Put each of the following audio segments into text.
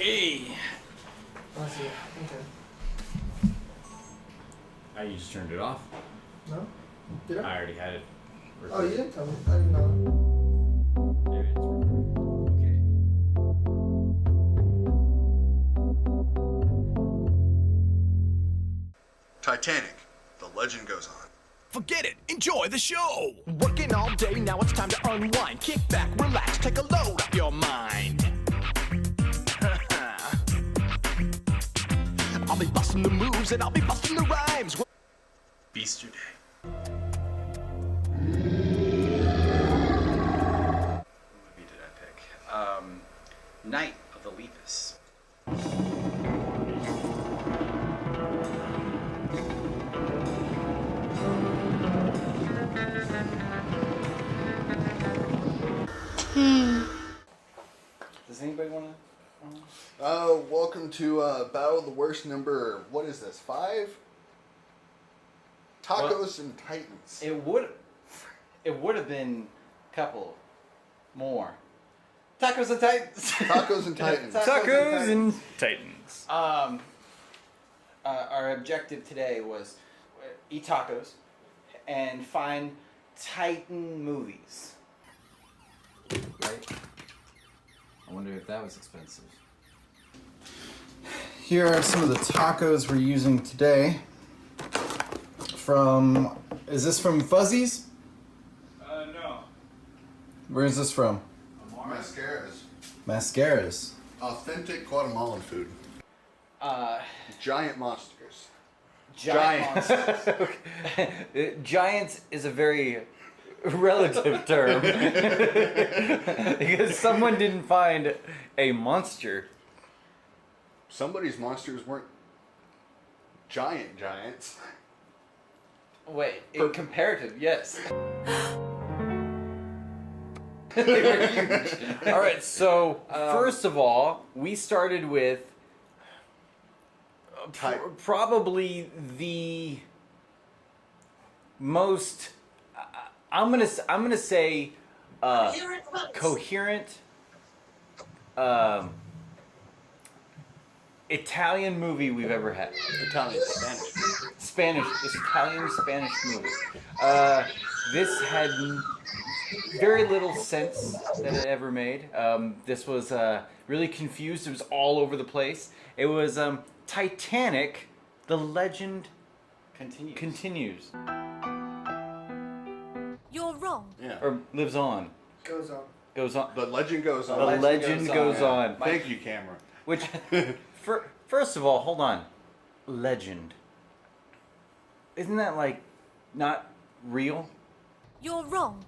Okay. Let's see. Okay. You just turned it off. No? Did I? I already had it. Oh, you didn't tell me. I didn't know. There it is. Okay. Titanic, the legend goes on. Forget it. Enjoy the show. Working all day, now it's time to unwind. Kick back, relax, take a load off your mind. I'll be busting the moves and I'll be busting the rhymes. Beasterday. What movie did I pick? Night of the Lepus. Does anybody want to? Welcome to Battle of the Worst number, what is this, 5? Tacos and Titans. It would have been a couple more. Tacos and Titans. Tacos and Titans. Tacos and Titans. Our objective today was eat tacos and find Titan movies. Right? I wonder if that was expensive. Here are some of the tacos we're using today. Is this from Fuzzy's? No. Where is this from? Mascaras. Mascaras. Authentic Guatemalan food. Giant monsters. Giant monsters. Giants is a very relative term. Because someone didn't find a monster. Somebody's monsters weren't giants. Wait, in comparative, yes. They were huge. All right, so first of all, we started with probably the most. I'm gonna say coherent Italian movie we've ever had. Italian, Spanish. This Italian-Spanish movie. This had very little sense that it ever made. This was really confused. It was all over the place. It was Titanic, the legend continues. You're wrong. Yeah. Or lives on. Goes on. Goes on. The legend goes on. The legend goes on. Thank you, camera. Which, first of all, hold on. Legend. Isn't that like not real? You're wrong.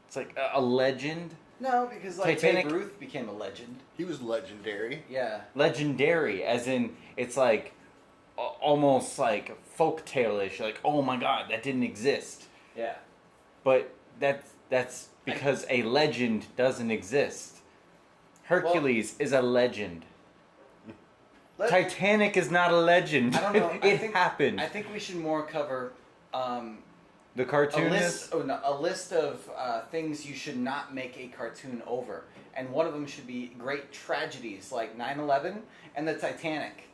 It's like a legend. No, because like Titanic- Babe Ruth became a legend. He was legendary. Yeah. Legendary, as in it's like almost like folk tale-ish. Like, oh my god, that didn't exist. Yeah. But that's because a legend doesn't exist. Hercules is a legend. Titanic is not a legend. I don't know. It happened. I think we should more cover The a cartoonist. list of things you should not make a cartoon over. And one of them should be great tragedies like 9/11 and the Titanic.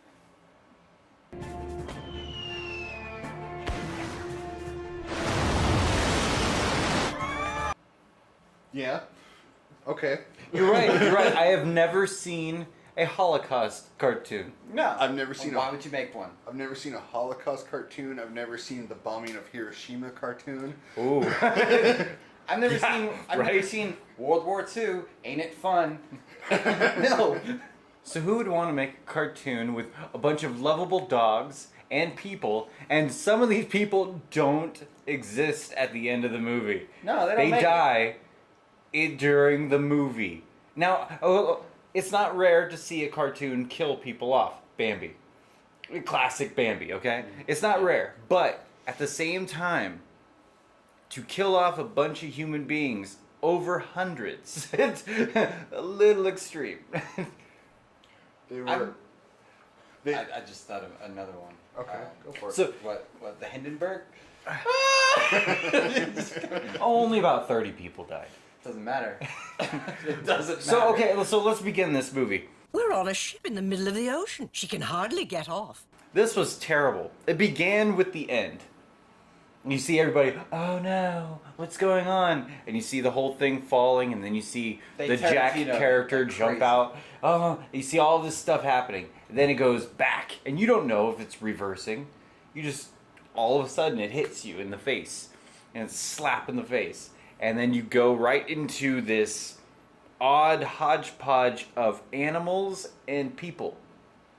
Yeah. Okay. You're right. You're right. I have never seen a Holocaust cartoon. No. I've never seen Why would you make one? I've never seen a Holocaust cartoon. I've never seen the bombing of Hiroshima cartoon. Ooh. I've never right? seen World War II. Ain't it fun? No. So who would want to make a cartoon with a bunch of lovable dogs and people, and some of these people don't exist at the end of the movie? No, they don't They make it. die during the movie. Now, it's not rare to see a cartoon kill people off. Bambi. Classic Bambi, okay? It's not rare. But at the same time, to kill off a bunch of human beings over hundreds, it's a little extreme. They were. I'm- They, I just thought of another one. okay, go for it. So, What the Hindenburg? only about 30 people died. Doesn't matter. It doesn't matter. So, okay, so let's begin this movie. We're on a ship in the middle of the ocean. She can hardly get off. This was terrible. It began with the end. And you see everybody, oh no, what's going on? And you see the whole thing falling, and then you see the Jack character jump out. Oh, you see all this stuff happening. And then it goes back, and you don't know if it's reversing. You just, all of a sudden, it hits you in the face. And it's a slap in the face. And then you go right into this odd hodgepodge of animals and people.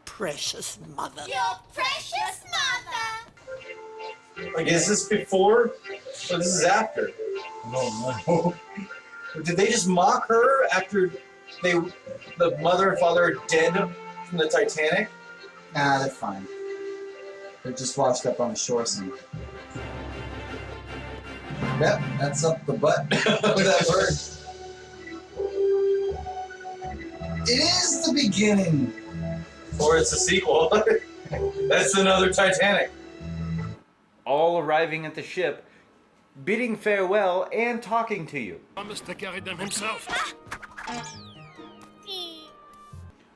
Precious mother. Your precious mother. Like, is this before or this is after? No. Did they just mock her after the mother and father are dead from the Titanic? Nah, they're fine. They're just washed up on the shore somewhere. Yep, that's up the butt. Look at that bird. It is the beginning. Or it's a sequel. That's another Titanic. All arriving at the ship, bidding farewell and talking to you. Mr. carry them himself.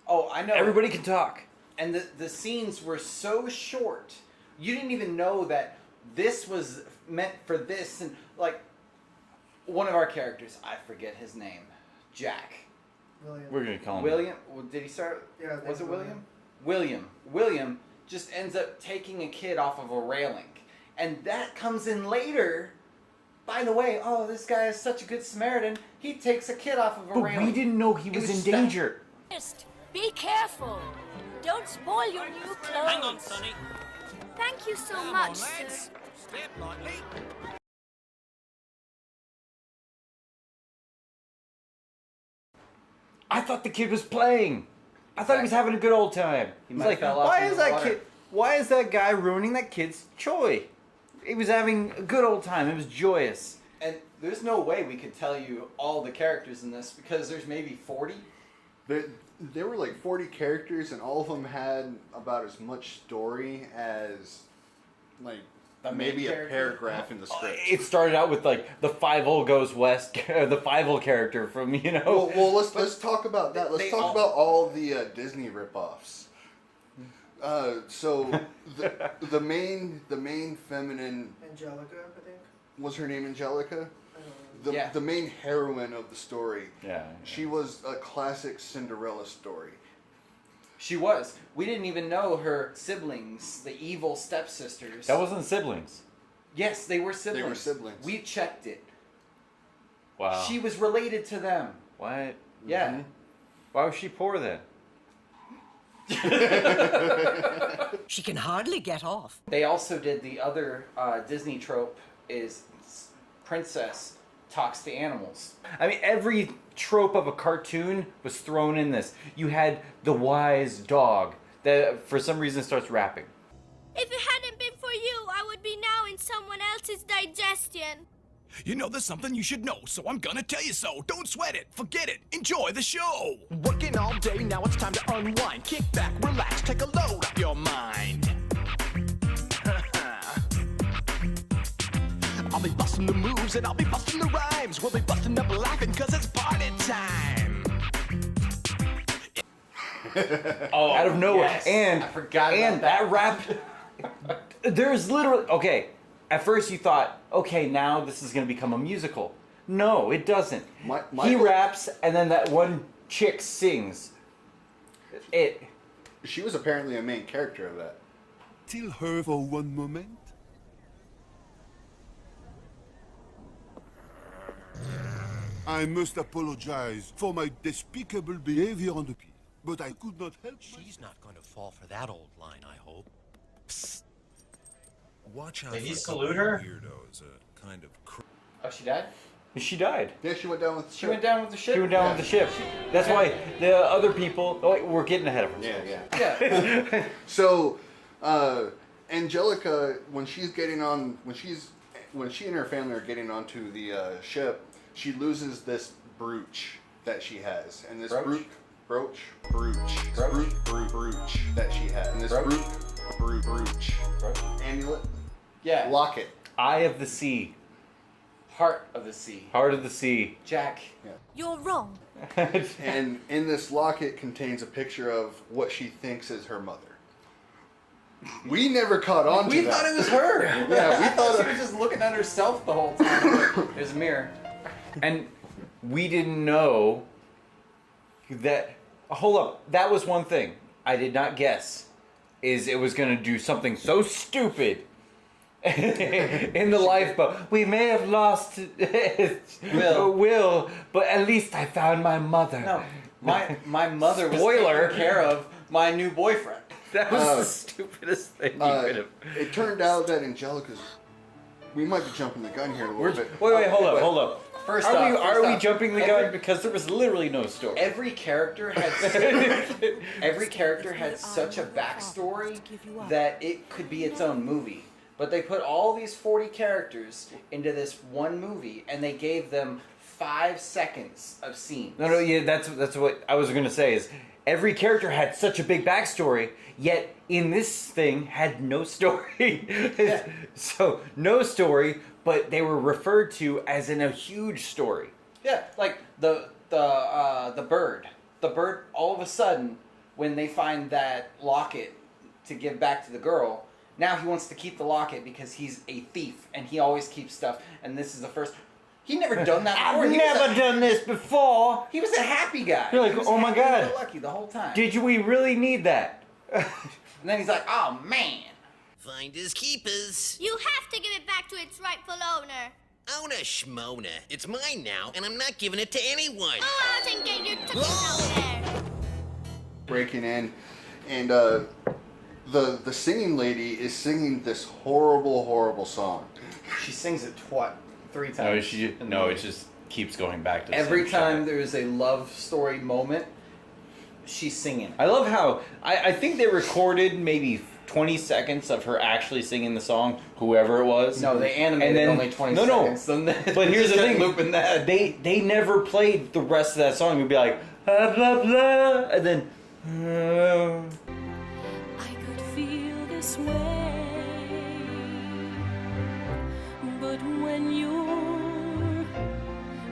Oh, I know. Everybody can talk. And the scenes were so short. You didn't even know that this was meant for this. And like, one of our characters, I forget his name, Jack. William. We're gonna call him William. Did he start? Yeah, Was it William. William? William just ends up taking a kid off of a railing. And that comes in later. By the way, oh, this guy is such a good Samaritan. He takes a kid off of a But railing. we didn't know he was in danger. Just be careful. Don't spoil your new clothes. Hang on, Sonny. Thank you so Come much, on, lads. sis. Step lightly. I thought the kid was playing. I thought he was having a good old time. He He's might like, have fell off why in is the that water." kid? Why is that guy ruining that kid's joy? He was having a good old time. It was joyous. And there's no way we could tell you all the characters in this because there's maybe 40. There were like 40 characters, and all of them had about as much story as like The main maybe a character? paragraph in the script. It started out with like the Fievel Goes West, the Fievel character from Well, let's talk about that. Let's they talk all- about all the Disney ripoffs. So the main feminine, Angelica, I think. was her name Angelica? I don't know. Yeah. The main heroine of the story. Yeah. She was a classic Cinderella story. She was. We didn't even know her siblings, the evil stepsisters. That wasn't siblings. Yes, they were siblings. They were siblings. We checked it. Wow. She was related to them. What? Yeah. Mhm. Why was she poor then? She can hardly get off. They also did the other Disney trope is princess talks to animals. I mean, every trope of a cartoon was thrown in this. You had the wise dog that, for some reason, starts rapping. If it hadn't been for you, I would be now in someone else's digestion. You know there's something you should know, so I'm gonna tell you so. Don't sweat it, forget it, enjoy the show. Working all day, now it's time to unwind. Kick back, relax, take a load off your mind. I'll be busting the moves and I'll be busting the rhymes. We'll be busting up laughing cause it's party time. Oh, out of nowhere. yes. And I forgot about and that rap. There's literally okay. At first you thought, okay, now this is going to become a musical. No, it doesn't. He Michael- raps, and then that one chick sings. She was apparently a main character of that. Till her for one moment. I must apologize for my despicable behavior on the pier, but I could not help. She's not going to fall for that old line, I hope. Psst. Watch out Did for he a salute couple her? of weirdos, kind of Oh, she died? She died. Yeah, she went down with the She ship. went down with the ship? She went down with the ship. That's why the other people. Oh, wait, we're getting ahead of ourselves. Yeah. So, Angelica, when she and her family are getting onto the ship, she loses this brooch that she has, and this Brooch? brooch that she has, and this Brooch? brooch, amulet, Yeah. locket. Eye of the Sea. Heart of the Sea. Heart of the Sea. Jack. You're wrong. And in this locket contains a picture of what she thinks is her mother. We never caught on to We that. thought it was her. Yeah, we thought she was just looking at herself the whole time. There's a mirror. And we didn't know that. Hold up. That was one thing I did not guess. Is it was going to do something so stupid in the lifeboat. We may have lost Will, but at least I found my mother. No, my mother was Spoiler. taking care of my new boyfriend. That was the stupidest thing you could have. It turned out that Angelica's... We might be jumping the gun here a little bit. Wait, hold up. First Are we off, jumping the gun? Because there was literally no story. Every character had such a backstory that it could be its own movie. But they put all these 40 characters into this one movie, and they gave them 5 seconds of scenes. No, yeah, that's what I was gonna say. Is every character had such a big backstory, yet in this thing had no story. So no story, but they were referred to as in a huge story. Yeah, like the bird. The bird, all of a sudden, when they find that locket to give back to the girl, now he wants to keep the locket because he's a thief and he always keeps stuff. And this is the first. He never done that before. I've never done this before. He was a happy guy. You're like, He was oh my happy God. and lucky the whole time. Did we really need that? And then he's like, oh man. Finders keepers. You have to give it back to its rightful owner. Owner schmona. It's mine now, and I'm not giving it to anyone. Go out and get your tuchus out there. Breaking in, and the singing lady is singing this horrible song. She sings it 3 times. It just keeps going back to the Every same time shit. there's a love story moment, she's singing. I love how I think they recorded maybe 20 seconds of her actually singing the song, whoever it was. No, they animated only 20 seconds. No, but here's the thing. Looping that. They never played the rest of that song. It'd be like, blah, blah, blah, and then... I could feel this way, but when you're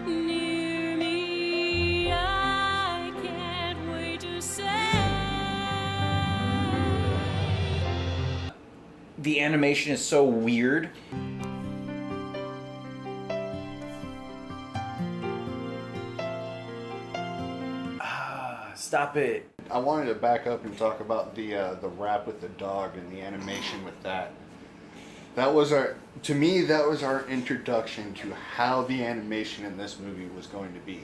near me, I can't wait to say. The animation is so weird. Stop it. I wanted to back up and talk about the rap with the dog and the animation with that. That was our introduction to how the animation in this movie was going to be.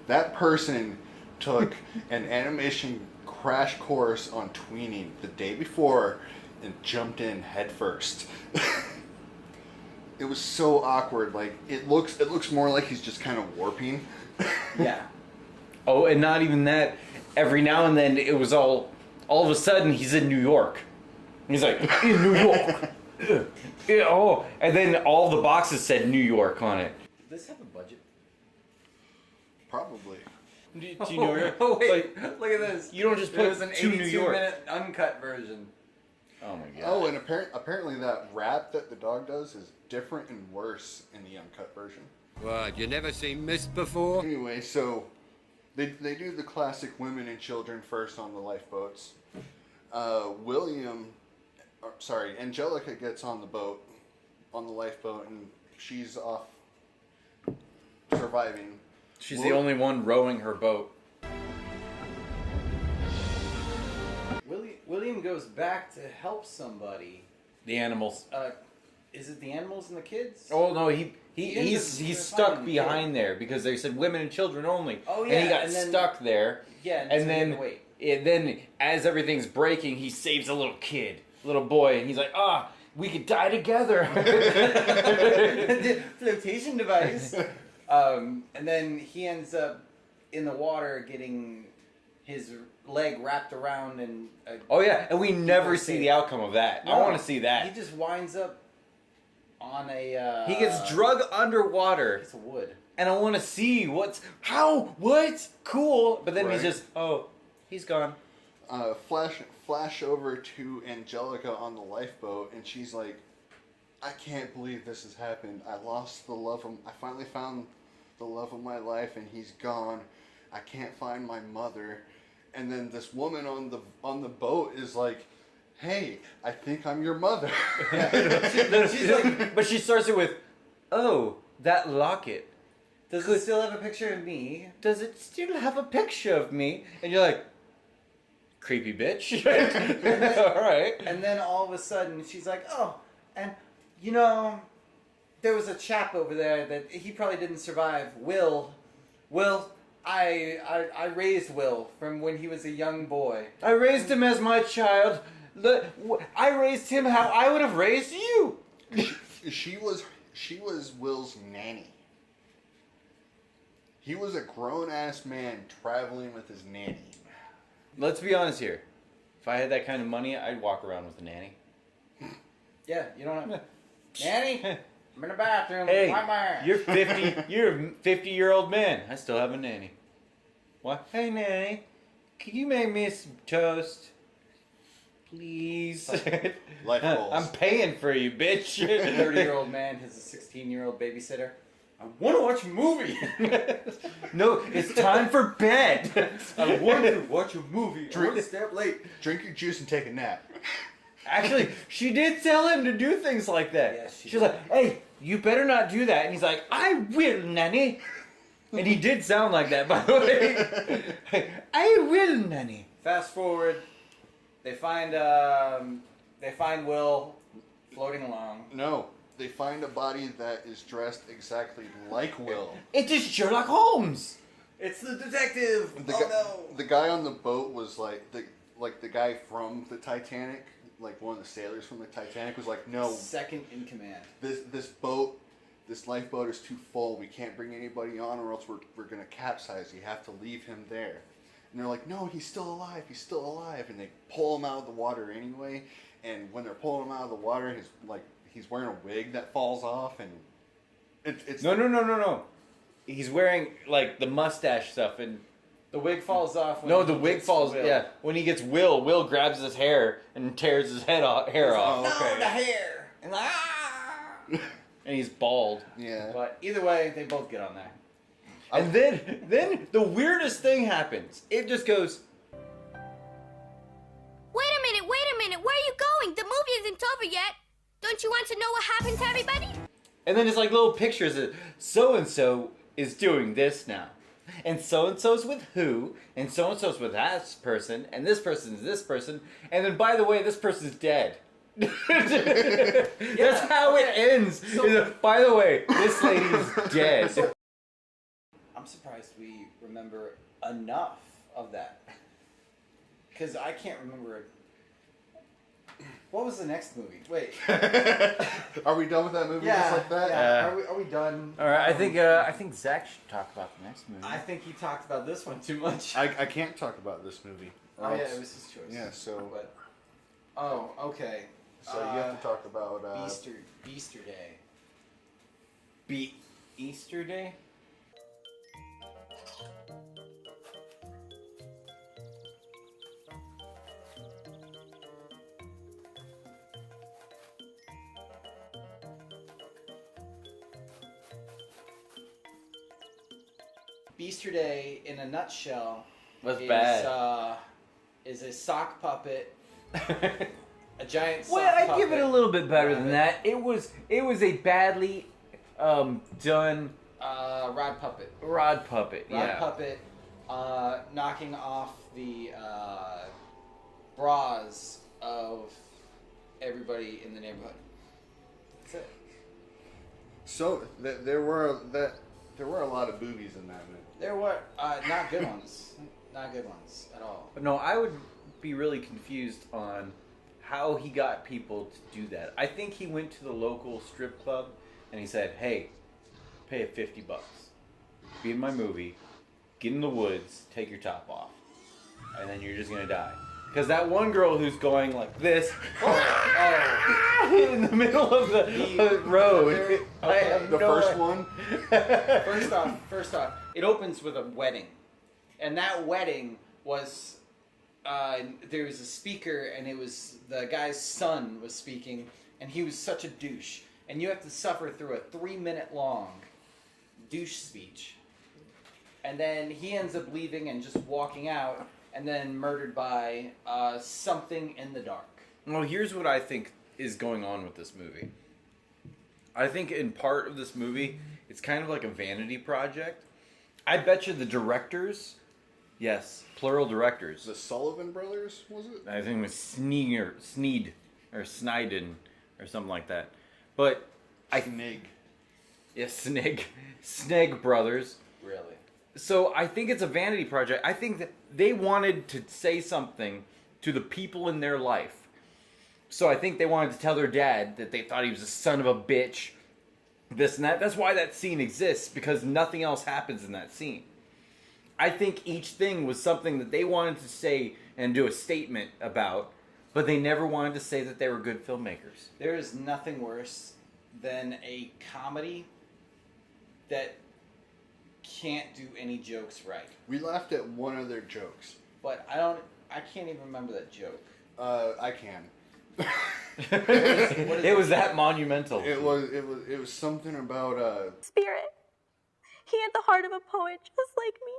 That person took an animation crash course on tweening the day before and jumped in head first. It was so awkward. Like it looks more like he's just kind of warping. Yeah. Oh, and not even that. Every now and then, it was all of a sudden, he's in New York. He's like, in New York. Yeah, oh, and then all the boxes said New York on it. Does this have a budget? Probably. Do you know? Oh wait, look at this. You don't just put It was an to New York. 82-minute uncut version. Oh my god. Oh, and apparently that rap that the dog does is different and worse in the uncut version. What, you never seen mist before? Anyway, so they do the classic women and children first on the lifeboats. Angelica gets on the lifeboat, and she's off surviving. She's the only one rowing her boat. William goes back to help somebody. The animals. Is it the animals and the kids? Oh no, he's stuck behind there because they said women and children only. Oh yeah, and he got stuck there. Yeah, and so then then as everything's breaking, he saves a little kid, little boy, and he's like, we could die together. Flotation device. And then he ends up in the water getting his leg wrapped around and. Oh yeah, and we never see the outcome of that. No, I want to see that. He just winds up on a. He gets drug underwater. Piece of wood. And I want to see what, cool. But then he's just, he's gone. Flash over to Angelica on the lifeboat, and she's like I can't believe this has happened. I lost the love of... I finally found the love of my life, and he's gone. I can't find my mother. And then this woman on the boat is like, hey, I think I'm your mother. She's like, but she starts it with, oh, that locket. Does it still have a picture of me? Does it still have a picture of me? And you're like, creepy bitch. All right. And then all of a sudden, she's like, oh, and you know, there was a chap over there that he probably didn't survive. Will, I raised Will from when he was a young boy. I raised him as my child. I raised him how I would have raised you. She was Will's nanny. He was a grown-ass man traveling with his nanny. Let's be honest here. If I had that kind of money, I'd walk around with a nanny. Yeah, you don't have... Nanny, I'm in the bathroom. Hey, Why am I? you're 50. You're a 50-year-old man. I still have a nanny. What? Hey, nanny, can you make me some toast, please? Life goals. I'm paying for you, bitch. A 30-year-old man has a 16-year-old babysitter. I want to watch a movie. No, it's time for bed. I want to watch a movie. I want to stay up late. Drink your juice and take a nap. Actually, she did tell him to do things like that. Yes, She's like, hey, you better not do that. And he's like, I will, nanny. And he did sound like that, by the way. I will, nanny. Fast forward, they find Will floating along. No, they find a body that is dressed exactly like Will. It is Sherlock Holmes. It's the detective. The guy on the boat was like the guy from the Titanic, like one of the sailors from the Titanic was like, no. Second in command. This lifeboat is too full. We can't bring anybody on, or else we're gonna capsize. You have to leave him there. And they're like, no, he's still alive. He's still alive. And they pull him out of the water anyway. And when they're pulling him out of the water, he's wearing a wig that falls off, and it's No. He's wearing like the mustache stuff, and the wig falls off. No, the wig falls. Will. Yeah, when he gets Will grabs his hair and tears his hair off. No, the hair. And And he's bald. Yeah. But either way, they both get on there. And then the weirdest thing happens. It just goes. Wait a minute, where are you going? The movie isn't over yet. Don't you want to know what happened to everybody? And then it's like little pictures of so-and-so is doing this now. And so-and-so's with who, and so-and-so's with that person, and this person's this person, and then, by the way, this person's dead. That's how it ends. By the way, this lady's dead. I'm surprised we remember enough of that. Because I can't remember. What was the next movie? Wait. Are we done with that movie just like that? Yeah. Are we done? All right, I think Zach should talk about the next movie. I think he talked about this one too much. I can't talk about this movie. Oh yeah, it was his choice. Yeah, so. But, oh, okay. So you have to talk about Beasterday. Easter Day? Beasterday, in a nutshell, Was is, bad. Is a sock puppet. A giant sock Well, I'd puppet. give it a little bit better than that. It was a badly done rod puppet. Rod puppet, Knocking off the bras of everybody in the neighborhood. That's it. So there were a lot of boobies in that movie. There were not good ones. Not good ones at all. No, I would be really confused on how he got people to do that. I think he went to the local strip club and he said, "Hey, pay $50. Be in my movie. Get in the woods. Take your top off, and then you're just gonna die." Because that one girl who's going like this in the middle of the road. I have The no first idea. one. First off, it opens with a wedding, and that wedding was there was a speaker, and it was the guy's son was speaking, and he was such a douche. and you have to suffer through a 3-minute long douche speech. And then he ends up leaving and just walking out, and then murdered by something in the dark. Well, here's what I think is going on with this movie. I think in part of this movie, it's kind of like a vanity project. I bet you the directors, yes, plural directors. The Sullivan brothers, was it? I think it was Sneed or Sniden or something like that. But Snig. Yes, Sneg brothers. Really? So I think it's a vanity project. I think that they wanted to say something to the people in their life. So I think they wanted to tell their dad that they thought he was a son of a bitch, this and that. That's why that scene exists, because nothing else happens in that scene. I think each thing was something that they wanted to say and do a statement about, but they never wanted to say that they were good filmmakers. There is nothing worse than a comedy that can't do any jokes right. We laughed at one of their jokes. But I can't even remember that joke. I can. It was that monumental. It was something about Spirit. He had the heart of a poet, just like me.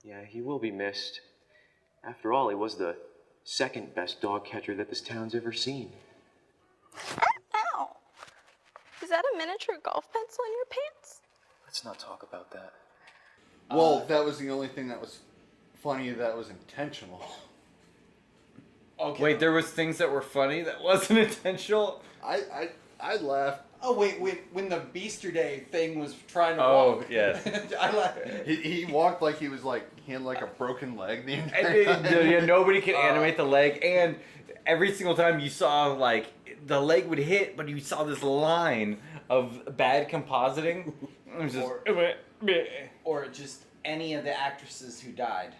Yeah, he will be missed. After all, he was the second best dog catcher that this town's ever seen. Ow! Is that a miniature golf pencil in your pants? Let's not talk about that. Well, that was the only thing that was funny that was intentional. Okay. Wait, there was things that were funny that wasn't intentional? I laughed. Oh wait, when the Beasterday thing was trying to Oh, walk. yes. I laughed. He walked like he had like a broken leg the entire And time. yeah, nobody could animate the leg, and every single time you saw, like, the leg would hit, but you saw this line of bad compositing. It was just... Or just any of the actresses who died.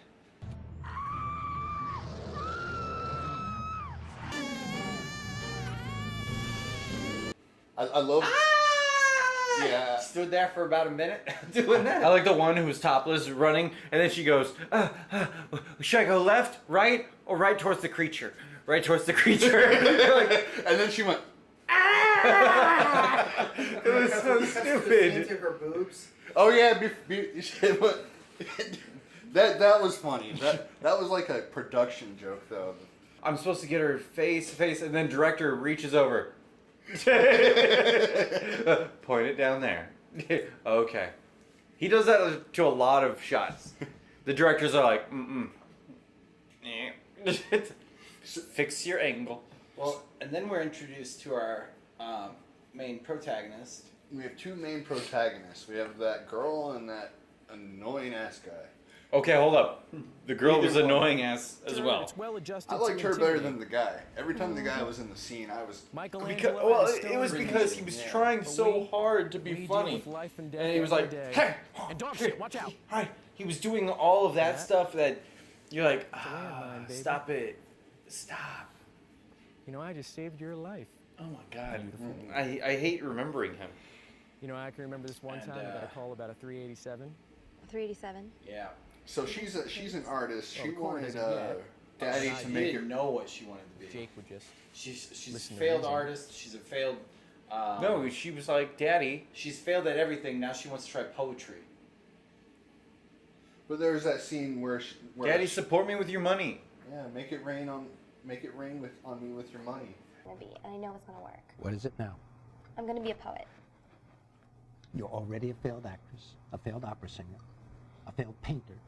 I love. Yeah. Stood there for about a minute doing that. I like the one who was topless running, and then she goes, should I go left, right, or right towards the creature? Right towards the creature. And then she went. It was so stupid. Into her boobs. Oh yeah, that was funny. That was like a production joke though. I'm supposed to get her face, and then director reaches over. Point it down there. Okay. He does that to a lot of shots. The directors are like, fix your angle. Well, and then we're introduced to our main protagonist. We have two main protagonists. We have that girl and that annoying ass guy. Okay, hold up. The girl was Either one. annoying as well. It's well adjusted. I liked her better than the guy. Every time the guy was in the scene, I was. It was because he was trying so hard to be funny, and he was like, "Hey, and dog shit, watch out!" Hi." He was doing all of that stuff that you're like, "Stop it, stop." You know, I just saved your life. Oh my God, I hate remembering him. You know, I can remember this one time I got a call about a 387. 387? Yeah. So she's an artist. She wanted doesn't Daddy to make didn't it. know what she wanted to be. Jake would just. She's a listen to failed reason. artist. She's a failed. No, she was like, "Daddy." She's failed at everything. Now she wants to try poetry. But there's that scene where Daddy, support me with your money. Yeah, make it rain on me with your money. And I know it's gonna work. What is it now? I'm gonna be a poet. You're already a failed actress, a failed opera singer, a failed painter,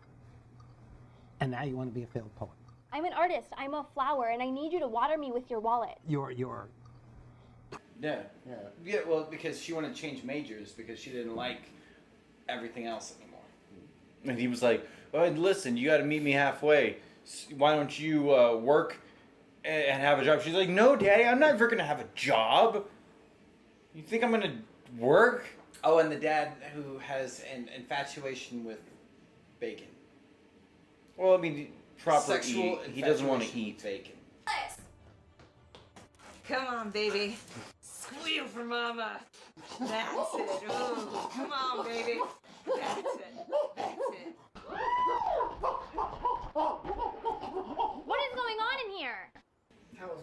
and now you want to be a failed poet. I'm an artist. I'm a flower, and I need you to water me with your wallet. You're. Yeah. Well, because she wanted to change majors because she didn't like everything else anymore. And he was like, "Oh, listen, you got to meet me halfway. Why don't you work and have a job?" She's like, "No, Daddy, I'm not ever gonna have a job. You think I'm gonna work?" Oh, and the dad who has an infatuation with bacon. Well, I mean, proper Sexual eat. He doesn't want to infatuation eat with bacon. Come on, baby. Squeal for mama. That's it. Ooh, come on, baby. That's it. That's it. What is going on in here?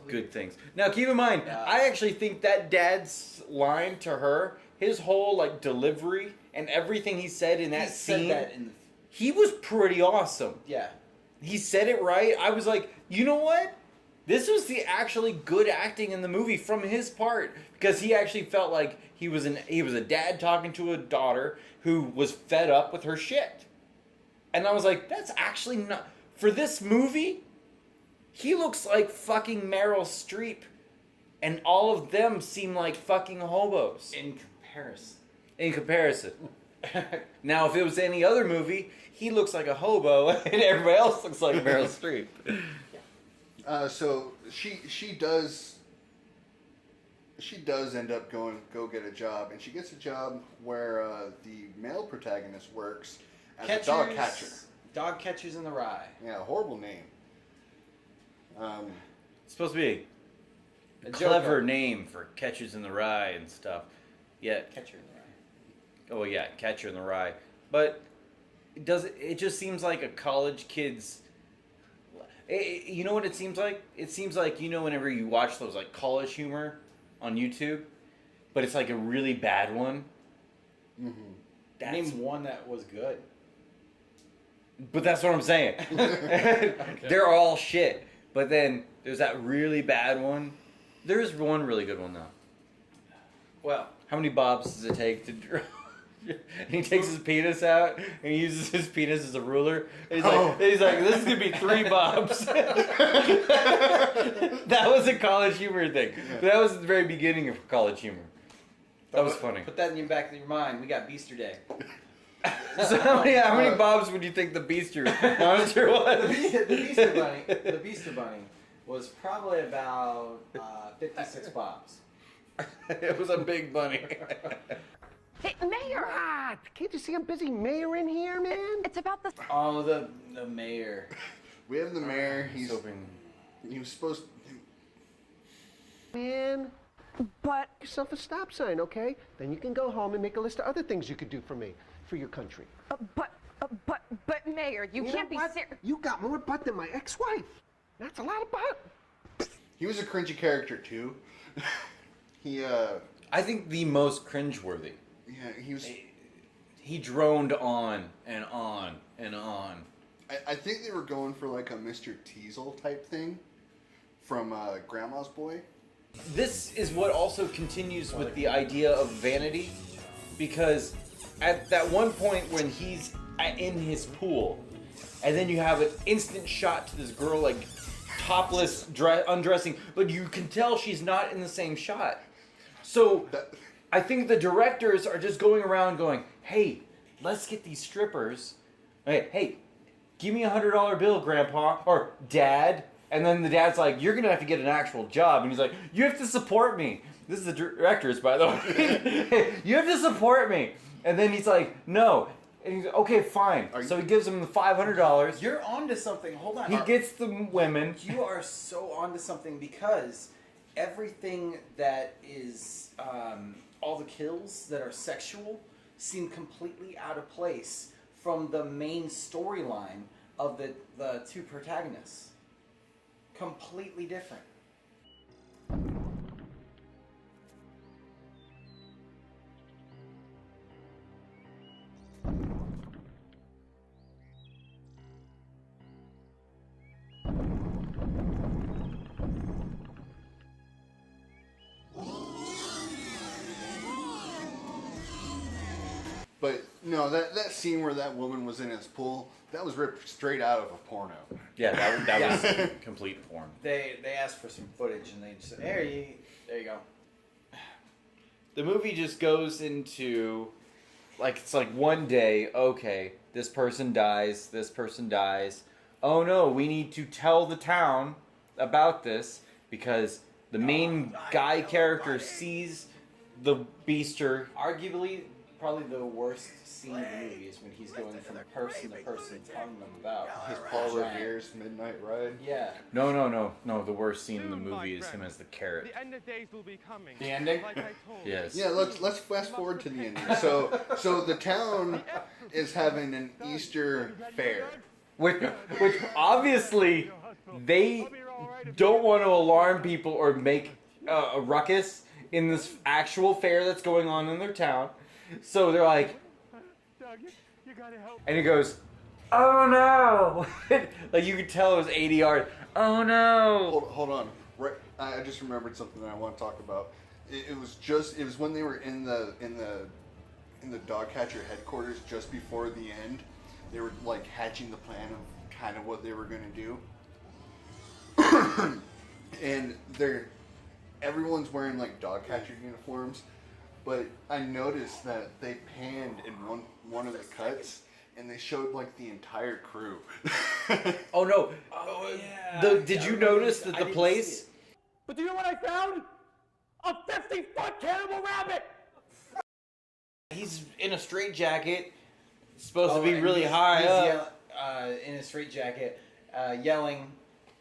Good things. Now, keep in mind, I actually think that dad's line to her, his whole like delivery and everything he said in that scene, he was pretty awesome. Yeah. He said it right. I was like, you know what? This was the actually good acting in the movie from his part, because he actually felt like he was a dad talking to a daughter who was fed up with her shit. And I was like, that's actually not for this movie. He looks like fucking Meryl Streep, and all of them seem like fucking hobos. In comparison. Now, if it was any other movie, he looks like a hobo, and everybody else looks like Meryl Streep. So she does end up go get a job, and she gets a job where the male protagonist works as a dog catcher. Dog Catchers in the Rye. Yeah, horrible name. It's supposed to be a clever name for Catchers in the Rye and stuff. Yeah, Catcher in the Rye. Oh yeah, Catcher in the Rye. But it just seems like a college kid's. You know what it seems like? It seems like, you know, whenever you watch those like college humor on YouTube, but it's like a really bad one. Mm-hmm. Name one that was good. But that's what I'm saying. They're all shit. But then there's that really bad one. There's one really good one though. Well, how many bobs does it take to draw? He takes his penis out and he uses his penis as a ruler. And he's like, this is gonna be 3 bobs. That was a college humor thing. That was the very beginning of college humor. That was funny. Put that in your back of your mind. We got Beasterday. So how many bobs would you think the Beaster monster was? The Beaster Bunny was probably about 56 bobs. It was a big bunny. Hey, Mayor! Can't you see I'm busy mayoring here, man? It's about the... Oh, the mayor. We have the mayor. He was supposed to... Man, but... yourself a stop sign, okay? Then you can go home and make a list of other things you could do for me, for your country. But Mayor, you can't be serious. You got more butt than my ex-wife. That's a lot of butt. He was a cringy character, too. I think the most cringeworthy. Yeah, he was... He droned on and on and on. I think they were going for like a Mr. Teasel type thing from Grandma's Boy. This is what also continues with the idea of vanity, because at that one point when he's in his pool, and then you have an instant shot to this girl like topless, undressing, but you can tell she's not in the same shot. So I think the directors are just going around going, hey, let's get these strippers. Hey, give me $100 bill, Grandpa, or Dad. And then the dad's like, you're going to have to get an actual job. And he's like, you have to support me. This is the directors, by the way. You have to support me. And then he's like, no. And he's like, okay, fine. So he gives him the $500. You're onto something. Hold on. He gets the women. You are so onto something, because everything that is, all the kills that are sexual seem completely out of place from the main storyline of the two protagonists. Completely different. But no, that scene where that woman was in his pool, that was ripped straight out of a porno. Yeah, that was complete porn. They asked for some footage, and they just said, there you go. The movie just goes into, like, it's like one day, okay, this person dies. Oh no, we need to tell the town about this, because the main guy character sees the Beaster. Arguably, probably the worst scene in the movie is when he's going from person to person telling them about his Paul Revere's Midnight Ride. Yeah. No. The worst scene in the movie is him as the carrot. The end of days will be coming. The ending? Yes. Yeah, let's fast forward to the ending. So the town is having an Easter fair. Which obviously they don't want to alarm people or make a ruckus in this actual fair that's going on in their town. So they're like, You gotta help. and he goes, "Oh no!" Like you could tell it was 80 yards. Oh no! Hold on. Right, I just remembered something that I want to talk about. It was when they were in the dog catcher headquarters just before the end. They were like hatching the plan of kind of what they were gonna do. And everyone's wearing like dog catcher uniforms, but I noticed that they panned in one of the cuts and they showed like the entire crew. Oh no! Yeah. Did you notice that the place? But do you know what I found? A 50-foot cannibal rabbit! He's in a straitjacket. Supposed to be and really high up. in a straitjacket, yelling,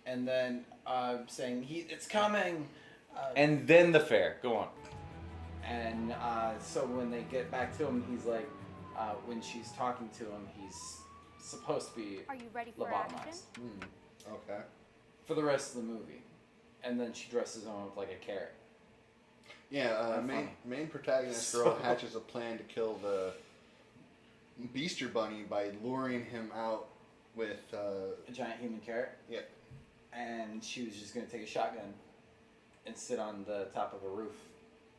and then saying, "It's coming!" And then the fair. Go on. And so when they get back to him, he's like, when she's talking to him, he's supposed to be Are you ready for lobotomized action? Okay. for the rest of the movie. And then she dresses him up like a carrot. Yeah, Funny. main protagonist girl hatches a plan to kill the Beaster bunny by luring him out with A giant human carrot. Yeah. And she was just going to take a shotgun and sit on the top of a roof.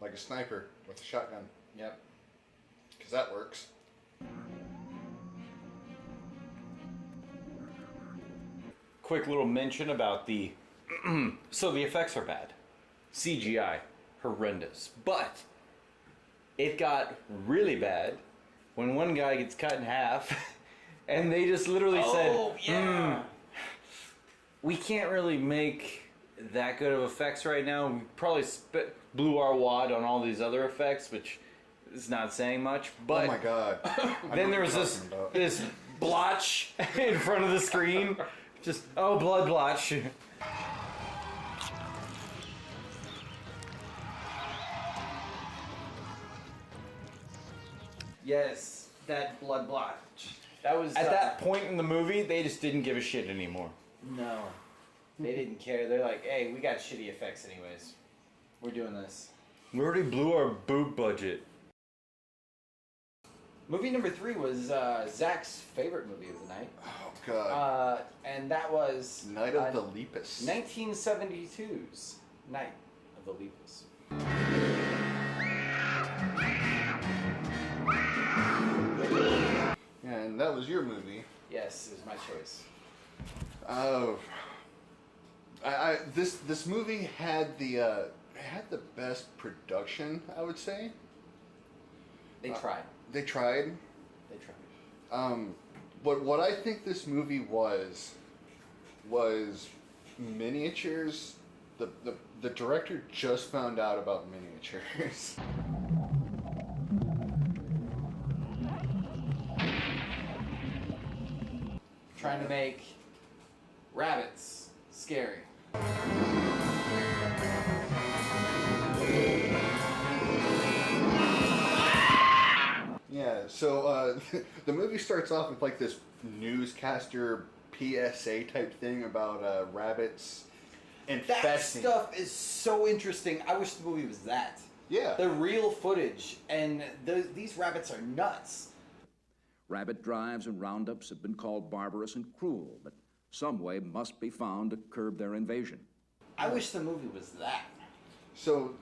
Like a sniper with a shotgun. Yep. Because that works. Quick little mention about the so the effects are bad. CGI horrendous. But it got really bad when one guy gets cut in half and they just literally said, we can't really make that good of effects right now. We probably blew our wad on all these other effects, which is not saying much. But oh my god. then there was this blotch in front of the screen. Just, blood blotch. Yes, that blood blotch. That was At that point in the movie, they just didn't give a shit anymore. No, they didn't care. They're like, "Hey, we got shitty effects anyways. We're doing this." We already blew our boob budget. Movie number 3 was Zach's favorite movie of the night. Oh god. And that was Night of the Lepus. 1972's Night of the Lepus. Yeah, and that was your movie. Yes, it was my choice. Oh. This movie had the best production, I would say. They tried. They tried. They tried. What I think this movie was miniatures. The director just found out about miniatures. Trying to make rabbits scary. Yeah, so the movie starts off with like this newscaster PSA type thing about rabbits infesting. That stuff is so interesting. I wish the movie was that. Yeah. The real footage, and these rabbits are nuts. Rabbit drives and roundups have been called barbarous and cruel, but some way must be found to curb their invasion. I wish the movie was that. So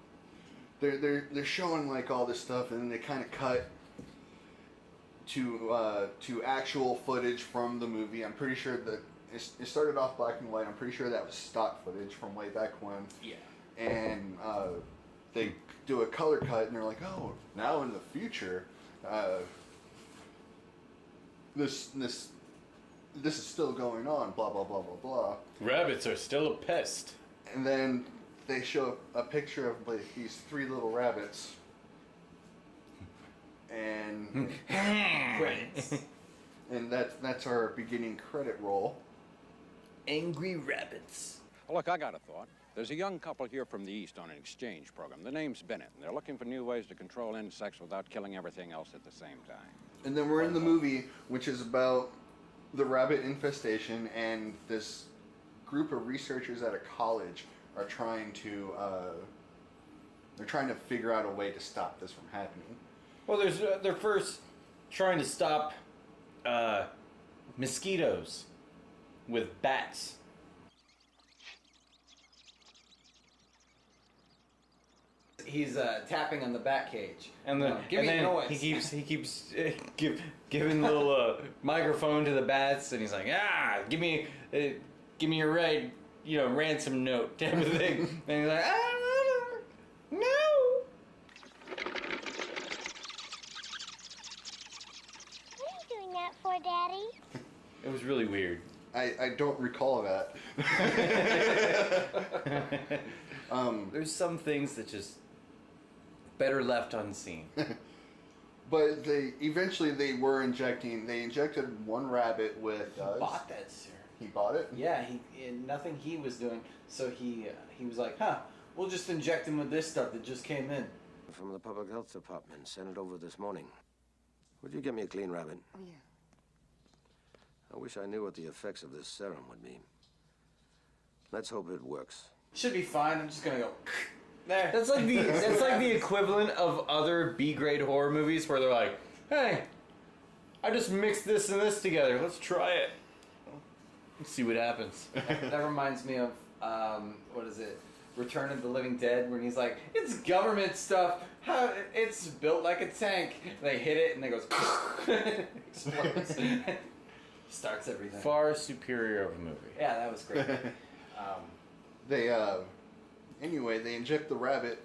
they're showing like all this stuff, and then they kind of cut to actual footage from the movie. I'm pretty sure that it started off black and white. I'm pretty sure that was stock footage from way back when. Yeah. And they do a color cut, and they're like, oh, now in the future, this is still going on. Blah blah blah blah blah. Rabbits are still a pest. And then they show a picture of like these 3 little rabbits. And credits. And that's our beginning credit roll. Angry rabbits. Well, look, I got a thought. There's a young couple here from the East on an exchange program. The name's Bennett, and they're looking for new ways to control insects without killing everything else at the same time. And then we're in the movie, which is about the rabbit infestation, and this group of researchers at a college are trying to They're trying to figure out a way to stop this from happening. Well, they're first trying to stop mosquitoes with bats. He's tapping on the bat cage. And then, give me a noise. He keeps giving the little microphone to the bats, and he's like, give me a right, ransom note type of thing. And he's like, no. What are you doing that for, Daddy? It was really weird. I don't recall that. There's some things that just better left unseen. But they injected one rabbit with. Bought that, sir. He bought it? Yeah, nothing he was doing. So he was like, we'll just inject him with this stuff that just came in. From the public health department, sent it over this morning. Would you get me a clean rabbit? Oh, yeah. I wish I knew what the effects of this serum would be. Let's hope it works. Should be fine. I'm just gonna go. There. That's like the equivalent of other B-grade horror movies where they're like, hey, I just mixed this and this together. Let's try it. Let's see what happens. That reminds me of what is it? Return of the Living Dead, when he's like, it's government stuff. How it's built like a tank. They hit it and it goes explodes. Starts everything. Far superior of a movie. Yeah, that was great. Anyway, they inject the rabbit,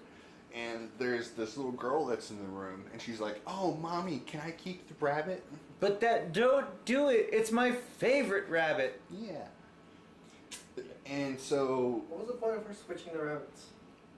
and there's this little girl that's in the room, and she's like, "Oh, mommy, can I keep the rabbit?" But don't do it. It's my favorite rabbit. Yeah. And so, What was the point of her switching the rabbits?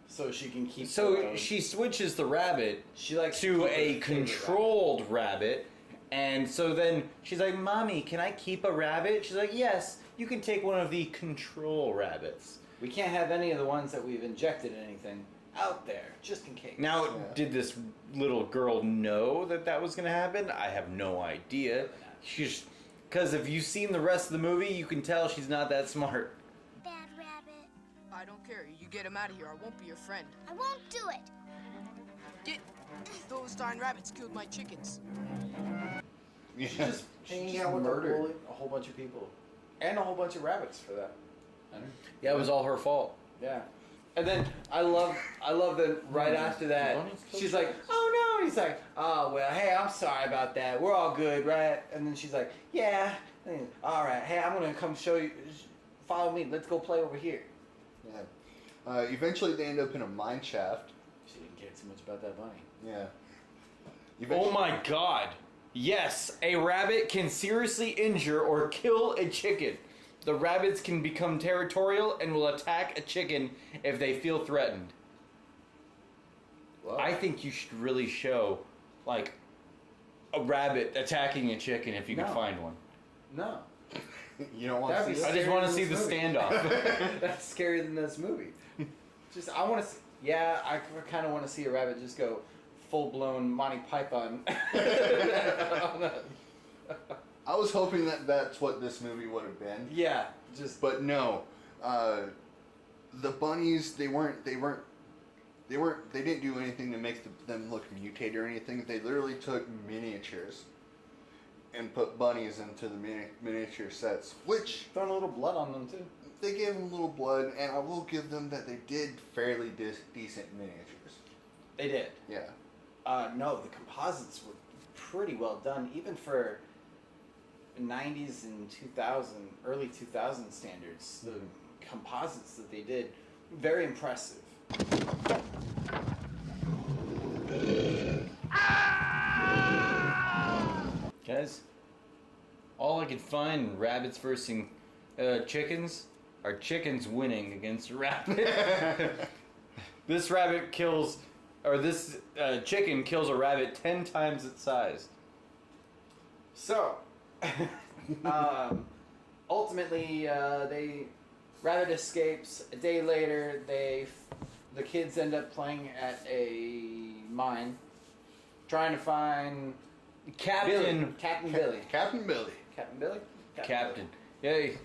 So she can keep. So she switches the rabbit She likes to keep a her favorite controlled rabbit. And so then she's like, Mommy, can I keep a rabbit? She's like, yes, you can take one of the control rabbits. We can't have any of the ones that we've injected in anything out there, just in case. Now, did this little girl know that was going to happen? I have no idea. Because if you've seen the rest of the movie, you can tell she's not that smart. Bad rabbit. I don't care. You get him out of here. I won't be your friend. I won't do it. Those darn rabbits killed my chickens. She just murdered a whole bunch of people. And a whole bunch of rabbits for that. Yeah, it was all her fault. Yeah. And then I love that right after that, she's like, oh no. He's like, oh, well, hey, I'm sorry about that. We're all good, right? And then she's like, yeah. All right. Hey, I'm going to come show you. Follow me. Let's go play over here. Yeah. Eventually, they end up in a mine shaft. She didn't care too much about that bunny. Yeah. Oh my god. Yes, a rabbit can seriously injure or kill a chicken. The rabbits can become territorial and will attack a chicken if they feel threatened. Whoa. I think you should really show, like, a rabbit attacking a chicken if you could find one. No. You don't want to see I just want to see the standoff. That's scarier than this movie. I want to see, I kind of want to see a rabbit just go full-blown Monty Python. I was hoping that's what this movie would have been. Yeah, but no. The bunnies, they didn't do anything to make them look mutated or anything. They literally took miniatures and put bunnies into the miniature sets, which throwing a little blood on them too. They gave them a little blood, and I will give them that they did fairly decent miniatures. They did. Yeah. No, the composites were pretty well done, even for 90s and 2000, early 2000 standards. The composites that they did, very impressive. Guys, all I could find in rabbits versus chickens are chickens winning against a rabbit. This chicken kills a rabbit 10 times its size. So, ultimately, rabbit escapes. A day later, the kids end up playing at a mine, trying to find Captain Billy. Captain. Yay.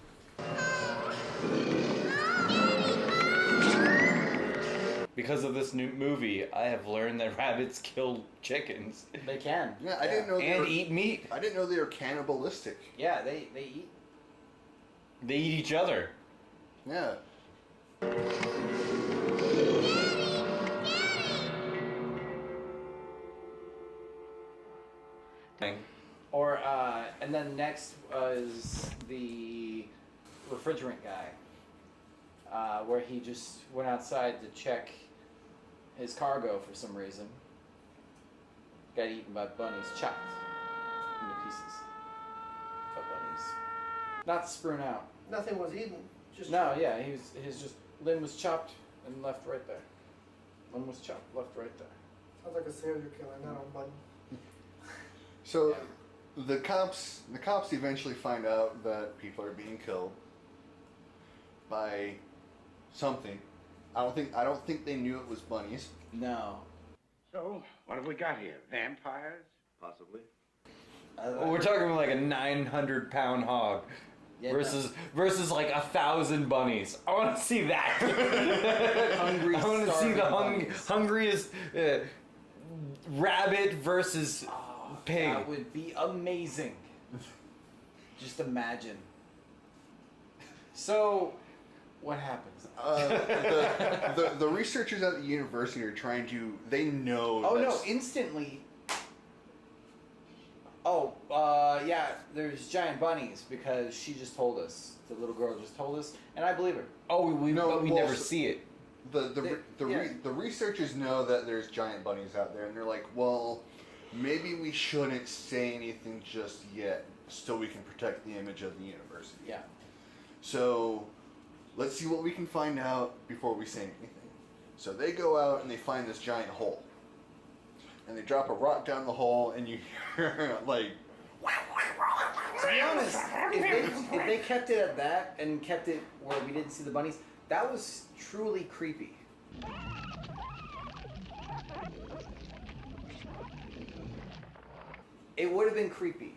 because of this new movie, I have learned that rabbits kill chickens. They can. Yeah, I didn't know. And eat meat. I didn't know they were cannibalistic. Yeah, they eat. They eat each other. Yeah. Or and then next was the refrigerant guy, where he just went outside to check his cargo for some reason. Got eaten by bunnies, chopped into pieces by bunnies. Not spruing out. Nothing was eaten. Just No, yeah, his just limb was chopped and left right there. Limb was chopped, left right there. Sounds like a serial killer, not a bunny. So the cops eventually find out that people are being killed by something. I don't think they knew it was bunnies. No. So, what have we got here? Vampires? Possibly. We're talking like a 900-pound hog versus like 1,000 bunnies. I want to see that. Hungry, I want to see the bunnies. hungriest rabbit versus pig. That would be amazing. Just imagine. So, what happens? The researchers at the university are trying to. They know. Oh no! Instantly. Oh, yeah. There's giant bunnies because she just told us. The little girl just told us, and I believe her. Oh, we never see it. The researchers know that there's giant bunnies out there, and they're like, well, maybe we shouldn't say anything just yet, so we can protect the image of the university. Yeah. So, let's see what we can find out before we say anything. So they go out and they find this giant hole, and they drop a rock down the hole, and you hear like. To be honest, if they kept it at that and kept it where we didn't see the bunnies, that was truly creepy. It would have been creepy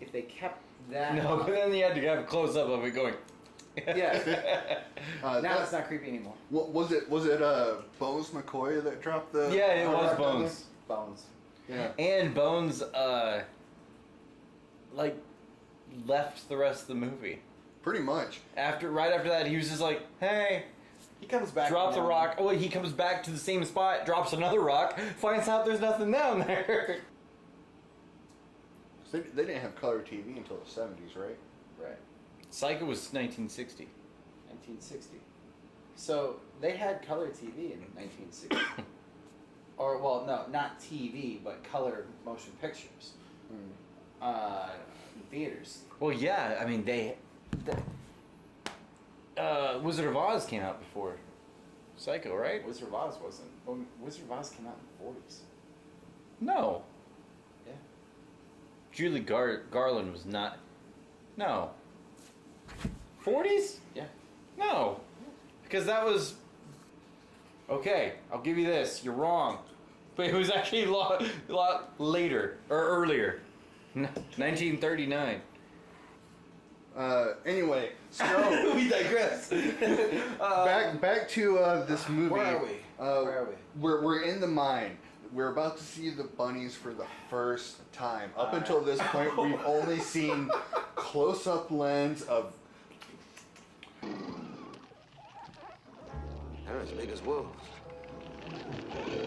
if they kept that. No, but then you had to have a close up of it going. Yeah. Now it's not creepy anymore. What was it? Was it Bones McCoy that dropped the? Yeah, it was rock down Bones. Bones. Yeah. And Bones, like, left the rest of the movie. Pretty much. Right after that, he was just like, hey. He comes back. Drop the rock. Oh, he comes back to the same spot, drops another rock, finds out there's nothing down there. So they didn't have color TV until the 70s, right? Right. Psycho was 1960. 1960. So they had color TV in 1960. Or, well, no, not TV, but color motion pictures. In theaters. Well, yeah, I mean, Wizard of Oz came out before Psycho, right? Wizard of Oz wasn't. Well, Wizard of Oz came out in the 40s. No. Yeah. Julie Garland was not. No. 40s? Yeah. No. Because that was. Okay, I'll give you this. You're wrong. But it was actually a lot later, or earlier. 1939. Anyway, so we digress. back to this movie. Where are we? Where are we? We're in the mine. We're about to see the bunnies for the first time. Up until this point, we've only seen close-up lens of. They're as big as wolves.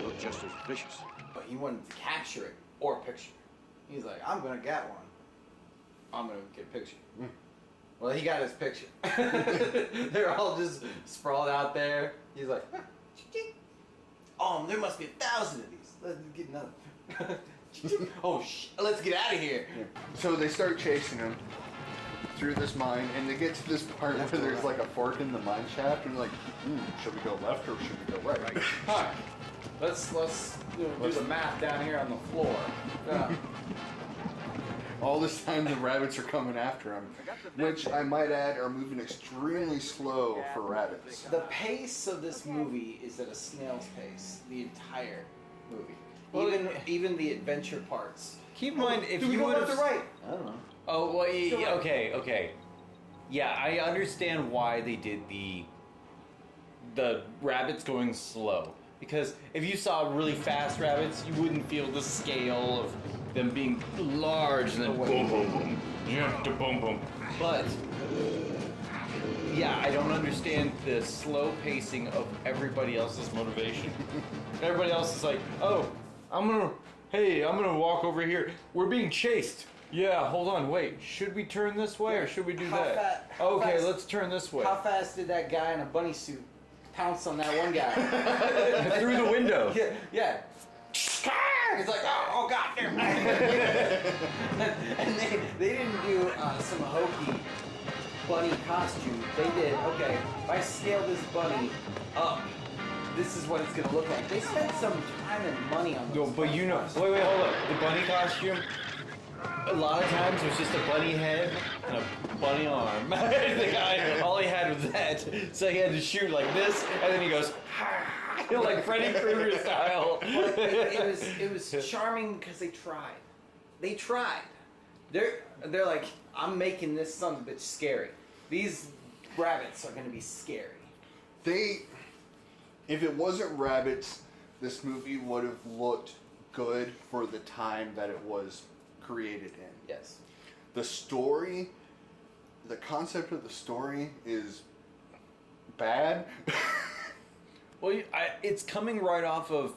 Look just as vicious. But he wanted to capture it or picture. He's like, I'm gonna get one. I'm gonna get a picture. Well, he got his picture. They're all just sprawled out there. He's like, oh, there must be 1,000 of these. Let's get another. Oh, let's get out of here. Yeah. So they start chasing him through this mine, and they get to this part where there's like a fork in the mine shaft, and they're like, should we go left or should we go right? Hi. Let's do the math down here on the floor. All this time the rabbits are coming after him, which I might add are moving extremely slow for rabbits. The pace of this movie is at a snail's pace. The entire movie, Well, even the adventure parts. Keep in mind, if Do we you go would left have. or right? I don't know. Oh, well, Still right. okay. Yeah, I understand why they did the rabbits going slow. Because if you saw really fast rabbits, you wouldn't feel the scale of them being large and then boom, boom, boom, yeah, boom, boom. But yeah, I don't understand the slow pacing of everybody else's motivation. Everybody else is like, oh, I'm gonna walk over here. We're being chased. Yeah, hold on, wait. Should we turn this way or should we do that? Okay, let's turn this way. How fast did that guy in a bunny suit pounce on that one guy? Through the window. Yeah. It's like, oh god, there. And they didn't do some hokey bunny costume. They did, okay, if I scale this bunny up, this is what it's gonna look like. They spent some time and money on this. No, but you know, wait, hold up. The bunny costume, a lot of times it was just a bunny head and a bunny arm. The guy, all he had was that. So he had to shoot like this, and then he goes, like Freddy Krueger style. It was charming because they tried. They tried. They're like, I'm making this son of a bitch scary. These rabbits are gonna be scary. If it wasn't rabbits, this movie would have looked good for the time that it was created in. Yes. The story, the concept of the story is bad. Well, it's coming right off of,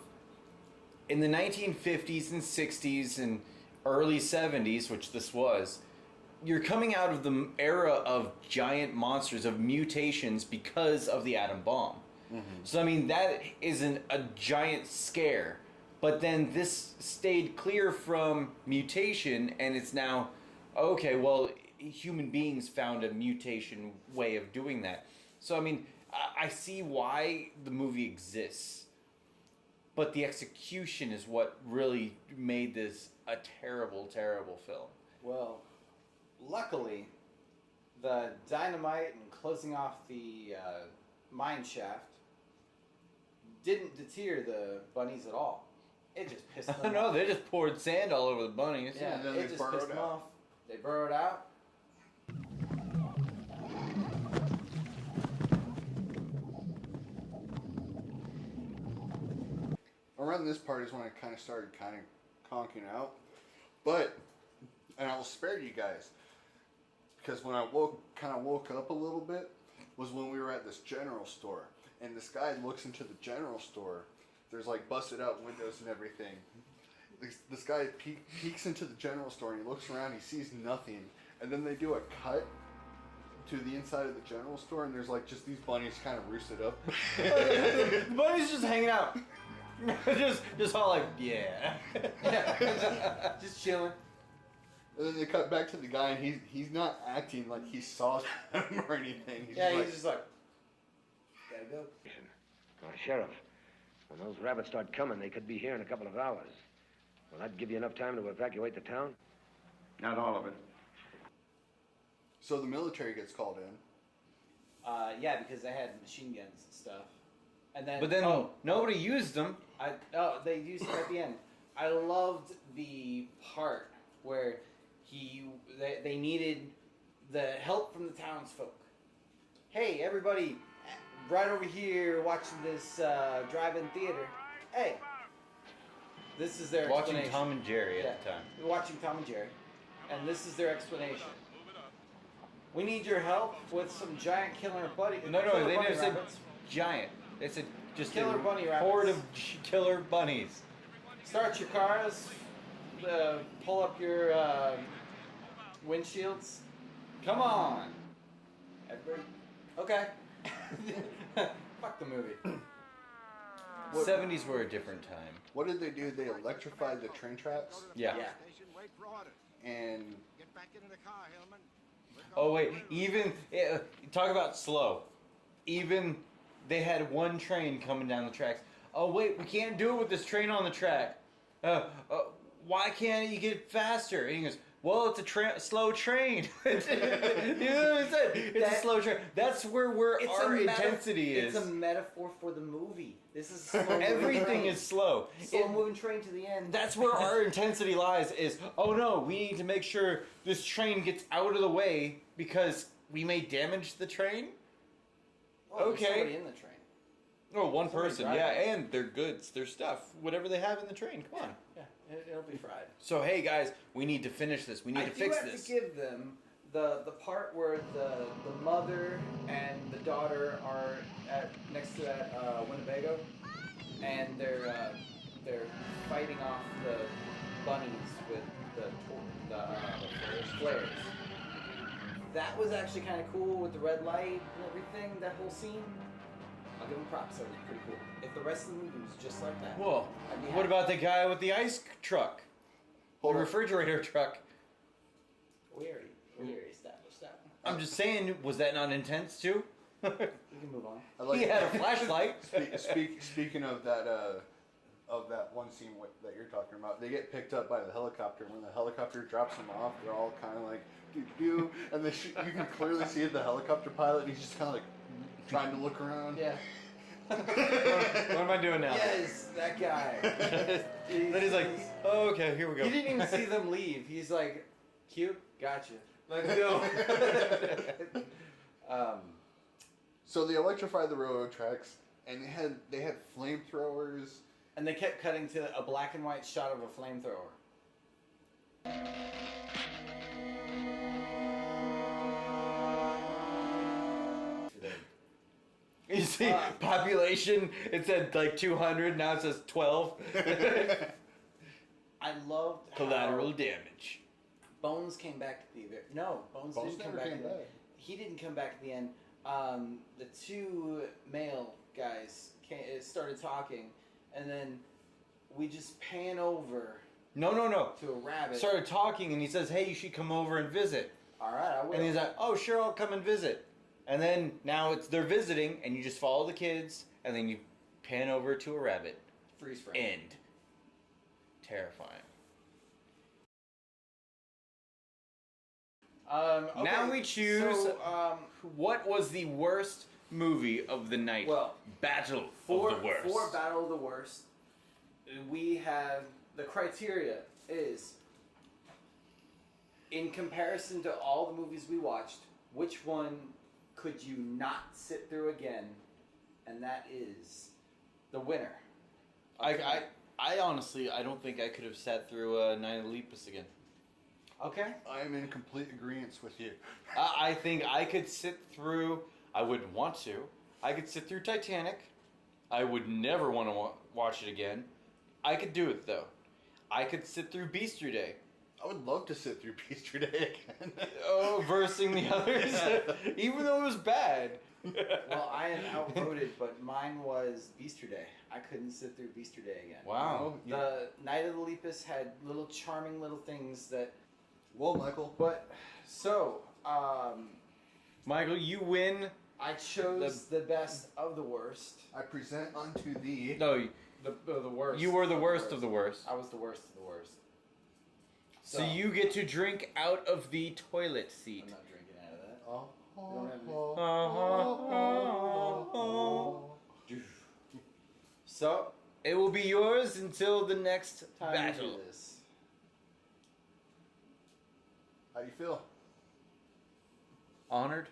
in the 1950s and 60s and early 70s, which this was, you're coming out of the era of giant monsters, of mutations because of the atom bomb. Mm-hmm. So, I mean, that isn't a giant scare. But then this stayed clear from mutation, and it's now, okay, well, human beings found a mutation way of doing that. So, I mean, I see why the movie exists. But the execution is what really made this a terrible, terrible film. Well, luckily, the dynamite and closing off the mine shaft didn't deter the bunnies at all. It just pissed them off. No, they just poured sand all over the bunnies. Yeah, and then it just pissed them off. They burrowed out. Around this part is when I kind of started conking out. But, and I will spare you guys, because when I woke up a little bit was when we were at this general store. And this guy looks into the general store. There's like busted out windows and everything. This guy peeks into the general store and he looks around, he sees nothing. And then they do a cut to the inside of the general store and there's like just these bunnies kind of roosted up. The bunnies just hanging out. just all like, yeah. Just chilling. And then they cut back to the guy and he's not acting like he saw them or anything. He's just like, gotta go. Sheriff, when those rabbits start coming, they could be here in a couple of hours. Will that give you enough time to evacuate the town? Not all of it. So the military gets called in. Yeah, because they had machine guns and stuff. And then, but then nobody used them. They used them at the end. I loved the part where they needed the help from the townsfolk. Hey, everybody, right over here watching this drive-in theater. Hey, this is their watching explanation. Tom and Jerry at the time. Watching Tom and Jerry, and this is their explanation. We need your help with some giant killer bunny. No, they never said rabbits. Giant. They said just Killer a bunny rabbits. horde of killer bunnies. Start your cars. Pull up your windshields. Come on. Everybody. Okay. Fuck the movie. 70s were a different time. What did they do? They electrified the train tracks? Yeah. And oh wait, even talk about slow. Even they had one train coming down the tracks. Oh wait, we can't do it with this train on the track. Why can't you get faster? And he goes, well, it's a slow train. You know what I said? It's a slow train. That's where our intensity is. It's a metaphor for the movie. This is slow. Everything is slow. Slow moving train to the end. That's where our intensity lies. Is oh no, we need to make sure this train gets out of the way because we may damage the train. Oh, there's somebody in the train. Oh, one Somebody person, drive yeah, it. and their goods, their stuff, whatever they have in the train. Come on. Yeah, it'll be fried. So hey guys, we need to finish this. We need to fix I do have to give them the part where the mother and the daughter are next to that Winnebago, and they're fighting off the bunnies with the flares. That was actually kind of cool with the red light and everything. That whole scene. I'll give them props. That was pretty cool. If the rest of the movie was just like that, Well, I'd be what happy. about the guy with the ice truck? The refrigerator truck. We already established that one. I'm just saying, was that not intense too? We can move on. He had a flashlight. Speaking of that one scene that you're talking about, they get picked up by the helicopter. When the helicopter drops them off, they're all kind of like doo, and you can clearly see the helicopter pilot. And he's just kind of like trying to look around. Yeah. What am I doing now? Yes, that guy. Then he's like, oh, okay, here we go. He didn't even see them leave. He's like, cute, gotcha. Let's go. So they electrified the railroad tracks, and they had flamethrowers. And they kept cutting to a black and white shot of a flamethrower. You see, population, it said like 200, now it says 12. I loved Collateral how damage. Bones came back at the end. No, Bones didn't come never back came at the end. back. He didn't come back at the end. The two male guys started talking, and then we just pan over No. to a rabbit. Started talking, and he says, hey, you should come over and visit. All right, I will. And he's like, oh, sure, I'll come and visit. And then now they're visiting, and you just follow the kids, and then you pan over to a rabbit. Freeze frame. End. Terrifying. Okay, Now we choose so, what was the worst movie of the night. Well, Battle for of the Worst. For Battle of the Worst, we have the criteria is in comparison to all the movies we watched, which one could you not sit through again? And that is the winner. I honestly, I don't think I could have sat through Night of the Lepus again. Okay. I am in complete agreement with you. I think I could sit through. I wouldn't want to. I could sit through Titanic. I would never want to watch it again. I could do it though. I could sit through Beasterday. I would love to sit through Beasterday again. Oh, versing the others, even though it was bad. Well, I am outvoted, but mine was Beasterday. I couldn't sit through Beasterday again. Wow. The Night of the Lepus had little charming little things that. Well, Michael. But so, Michael, you win. I chose the best of the worst. I present unto thee. No, the worst. you were the worst of the worst. I was the worst of the worst. So you get to drink out of the toilet seat. I'm not drinking out of that. Oh. So it will be yours until the next time battle. we do this. How do you feel? Honored.